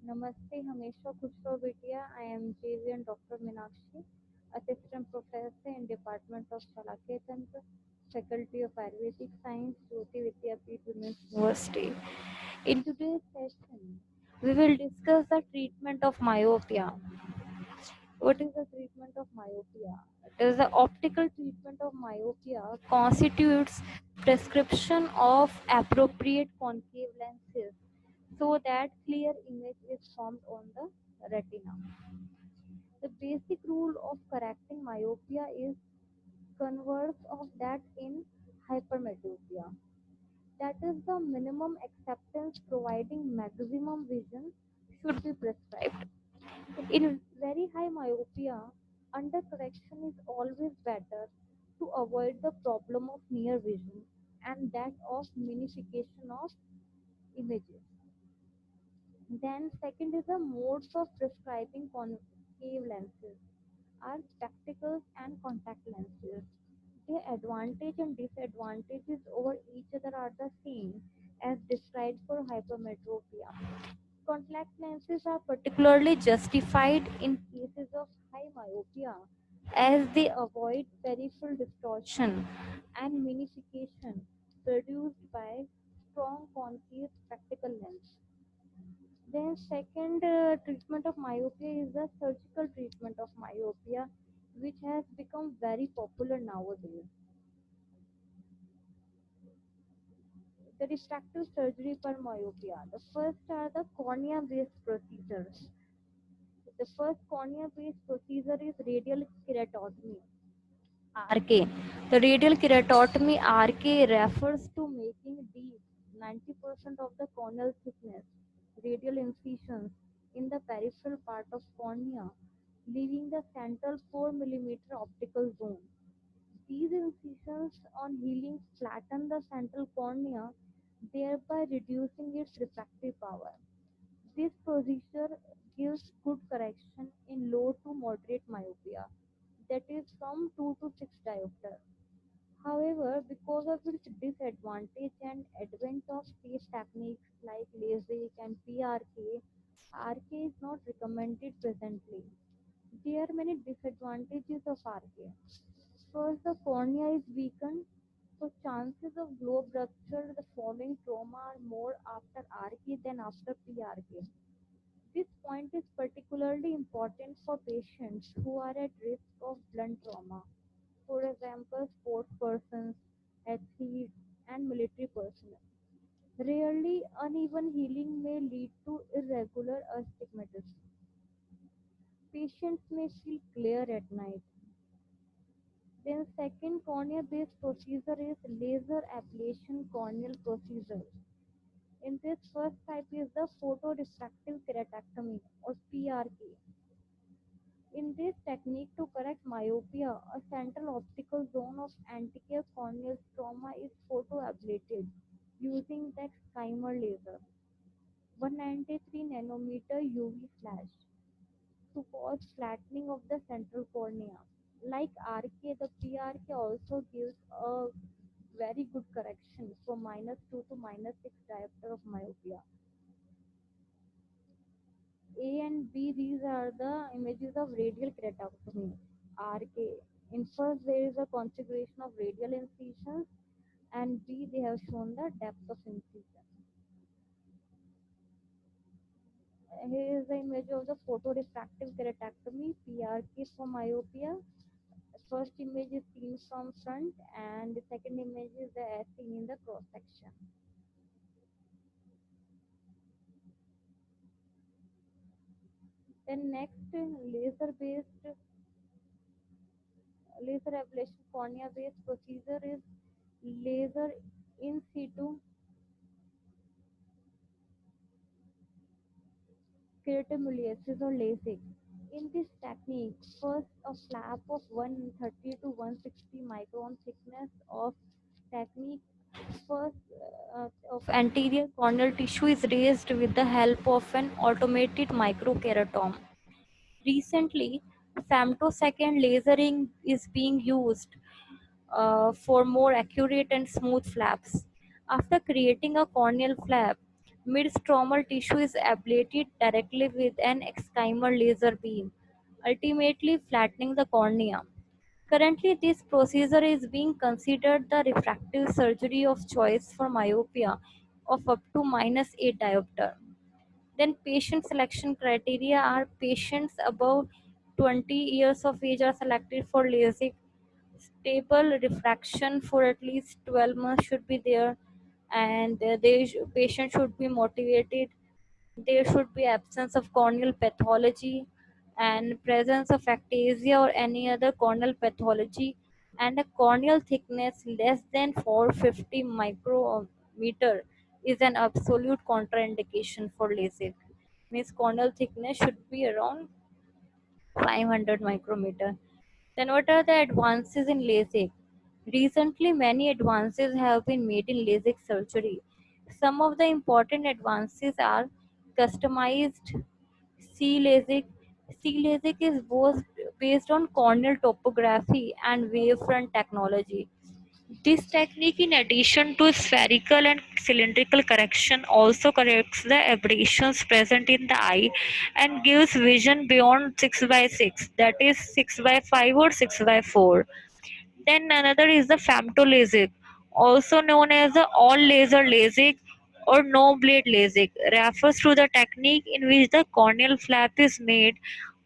Namaste, Hamesha Khushro Bitia. I am JVN Dr. Meenakshi, Assistant Professor in Department of Chalakya Tantra, Faculty of Ayurvedic Science, Jyoti Vidyapeeth Women's University. In today's session, we will discuss the treatment of myopia. What is the treatment of myopia? It is the optical treatment of myopia constitutes prescription of appropriate concave lenses so that clear image is formed on the retina. The basic rule of correcting myopia is converse of that in hypermetropia. That is the minimum acceptance providing maximum vision should be prescribed. In very high myopia, undercorrection is always better to avoid the problem of near vision and that of magnification of images. Then second is the modes of prescribing concave lenses are spectacles and contact lenses. Their advantage and disadvantages over each other are the same as described for hypermetropia. Contact lenses are particularly justified in cases of high myopia as they avoid peripheral distortion and magnification produced by strong concave spectacle lens. Then second treatment of myopia is the surgical treatment of myopia, which has become very popular nowadays. The refractive surgery for myopia. The first are the cornea-based procedures. The first cornea-based procedure is radial keratotomy, RK. The radial keratotomy RK refers to making deep 90% of the corneal thickness radial incisions in the peripheral part of cornea, leaving the central 4 millimeter optical zone. These incisions on healing flatten the central cornea, thereby reducing its refractive power. This procedure gives good correction in low to moderate myopia, that is from 2 to 6 diopter. However, because of its disadvantage and advent of safe techniques like LASIK and PRK, RK is not recommended presently. There are many disadvantages of RK. First, the cornea is weakened, so chances of globe rupture the following trauma are more after RK than after PRK. This point is particularly important for patients who are at risk of blunt trauma, for example, sports persons, athletes, and military personnel. Rarely, uneven healing may lead to irregular astigmatism. Patients may feel clear at night. Then, second cornea-based procedure is laser ablation corneal procedure. In this first type is the photorefractive keratectomy or PRK. In this technique to correct myopia, a central optical zone of anterior corneal stroma is photoablated using the Excimer laser, 193 nanometer UV flash, to cause flattening of the central cornea. Like RK, the PRK also gives a very good correction from -2 to -6 diopter of myopia. A and B, these are the images of radial keratectomy, RK. In first, there is a configuration of radial incisions, and B, they have shown the depth of incision. Here is the image of the photorefractive keratectomy, PRK for myopia. The first image is seen from front, and the second image is as seen in the cross section. Then next, laser ablation cornea based procedure is laser in situ keratomyosis or LASIK. In this technique, first a flap of 130 to 160 micron thickness of technique first of anterior corneal tissue is raised with the help of an automated microkeratome. Recently, femtosecond lasering is being used for more accurate and smooth flaps. After creating a corneal flap, Mid-stromal tissue is ablated directly with an excimer laser beam, ultimately flattening the cornea. Currently, this procedure is being considered the refractive surgery of choice for myopia of up to -8 diopter. Then patient selection criteria are patients above 20 years of age are selected for LASIK. Stable refraction for at least 12 months should be there, and patient should be motivated. There should be absence of corneal pathology and presence of ectasia or any other corneal pathology, and a corneal thickness less than 450 micrometer is an absolute contraindication for LASIK. Means corneal thickness should be around 500 micrometer. Then what are the advances in LASIK? Recently, many advances have been made in LASIK surgery. Some of the important advances are customized C-LASIK. C-LASIK is both based on corneal topography and wavefront technology. This technique, in addition to spherical and cylindrical correction, also corrects the aberrations present in the eye and gives vision beyond 6 by 6, that is 6 by 5 or 6 by 4. Then another is the femtolasic, also known as the all laser LASIK or no blade LASIK, refers to the technique in which the corneal flap is made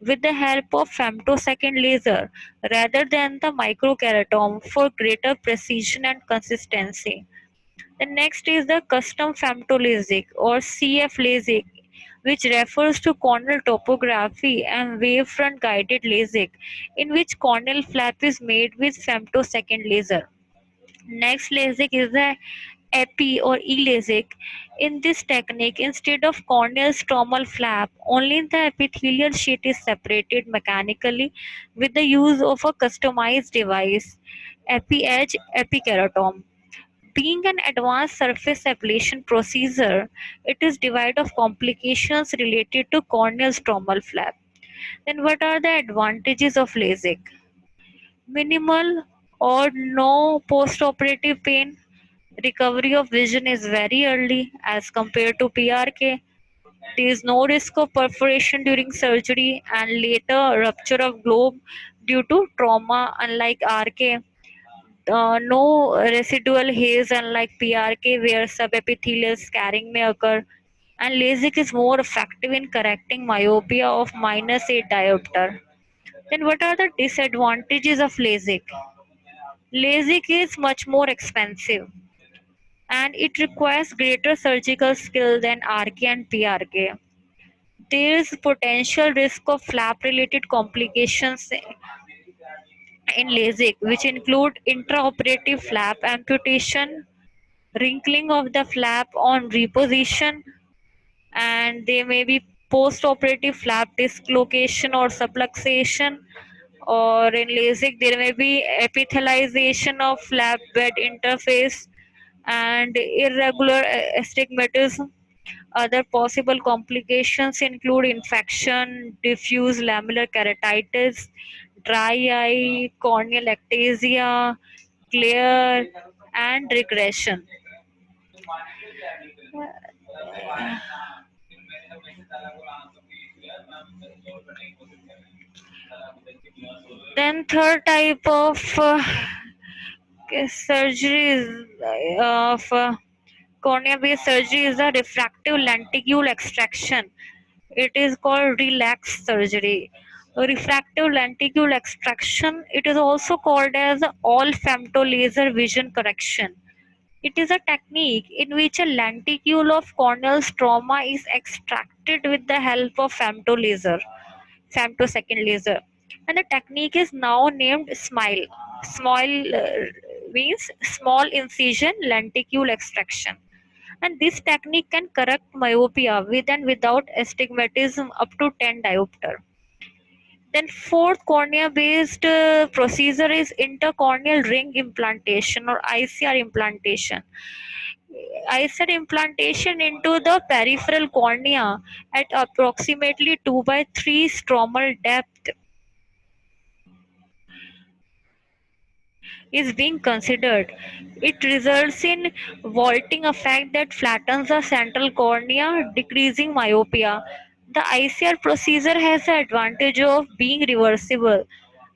with the help of femtosecond laser rather than the microkeratome for greater precision and consistency. The next is the custom femtolasic or CF LASIK, which refers to corneal topography and wavefront guided LASIK, in which corneal flap is made with femtosecond laser. Next LASIK is the epi or e-LASIK. In this technique, instead of corneal stromal flap, only the epithelial sheet is separated mechanically with the use of a customized device, epi-edge epikeratome. Being an advanced surface ablation procedure, it is devoid of complications related to corneal stromal flap. Then what are the advantages of LASIK? Minimal or no postoperative pain. Recovery of vision is very early as compared to PRK. There is no risk of perforation during surgery and later rupture of globe due to trauma, unlike RK. No residual haze, unlike PRK, where subepithelial scarring may occur. And LASIK is more effective in correcting myopia of -8 diopter. Then, what are the disadvantages of LASIK? LASIK is much more expensive and it requires greater surgical skill than RK and PRK. There is potential risk of flap related complications in LASIK, which include intraoperative flap amputation, wrinkling of the flap on reposition, and there may be post-operative flap dislocation or subluxation, or in LASIK there may be epithelialization of flap bed interface and irregular astigmatism. Other possible complications include infection, diffuse lamellar keratitis, dry eye, corneal ectasia, glare, and regression. Then third type of surgery is of cornea-based surgery is the refractive lenticule extraction. It is called relax surgery. Refractive lenticule extraction. It is also called as all femto laser vision correction. It is a technique in which a lenticule of corneal stroma is extracted with the help of femtosecond laser. And the technique is now named SMILE. SMILE means small incision lenticule extraction. And this technique can correct myopia with and without astigmatism up to 10 diopter. Then fourth cornea based procedure is intercorneal ring implantation or ICR implantation. ICR implantation into the peripheral cornea at approximately 2 by 3 stromal depth. is being considered. It results in vaulting effect that flattens the central cornea, decreasing myopia. The ICR procedure has the advantage of being reversible.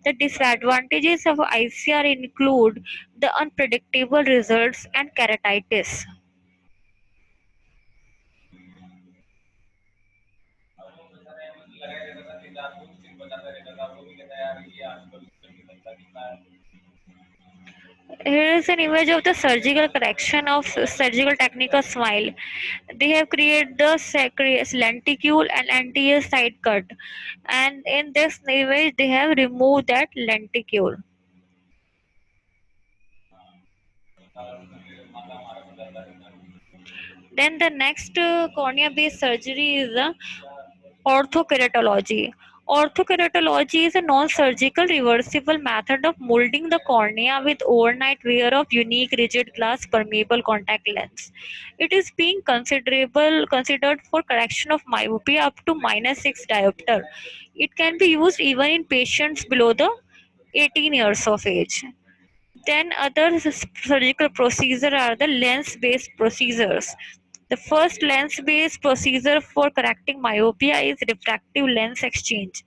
The disadvantages of ICR include the unpredictable results and keratitis. Here is an image of the surgical correction of surgical technique of smile. They have created the lenticule and anterior side cut, and in this image they have removed that lenticule. Then the next cornea based surgery is the orthokeratology. Orthokeratology is a non-surgical reversible method of molding the cornea with overnight wear of unique rigid glass permeable contact lens. It is being considered for correction of myopia up to -6 diopter. It can be used even in patients below the 18 years of age. Then other surgical procedures are the lens-based procedures. The first lens-based procedure for correcting myopia is refractive lens exchange.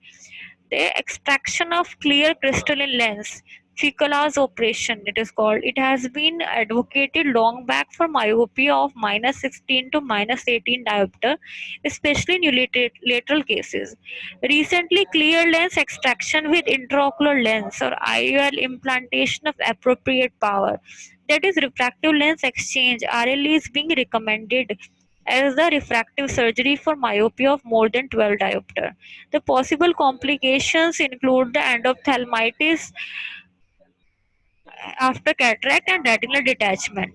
The extraction of clear crystalline lens, Ficola's operation it is called. It has been advocated long back for myopia of -16 to -18 diopter, especially in unilateral cases. Recently, clear lens extraction with intraocular lens or IOL implantation of appropriate power, that is refractive lens exchange RLE, is being recommended as the refractive surgery for myopia of more than 12 diopter. The possible complications include the endophthalmitis after cataract and retinal detachment.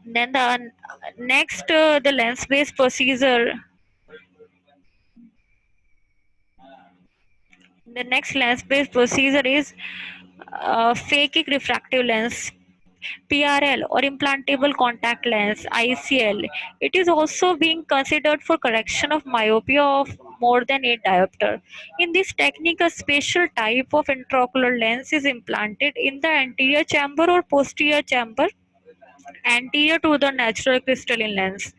Then the next, the lens-based procedure. The next lens-based procedure is phakic refractive lens (PRL) or implantable contact lens (ICL). It is also being considered for correction of myopia of more than 8 diopter. In this technique, a special type of intraocular lens is implanted in the anterior chamber or posterior chamber anterior to the natural crystalline lens.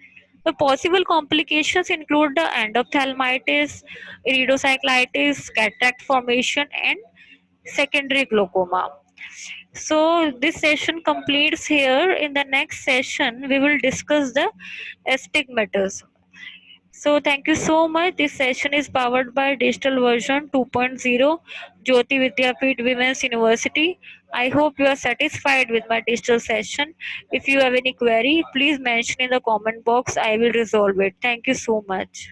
The possible complications include the endophthalmitis, iridocyclitis, cataract formation, and secondary glaucoma. So this session completes here. In the next session, we will discuss the astigmatism. So thank you so much. This session is powered by Digital Version 2.0, Jyoti Vidyapeeth Women's University. I hope you are satisfied with my digital session. If you have any query, please mention in the comment box. I will resolve it. Thank you so much.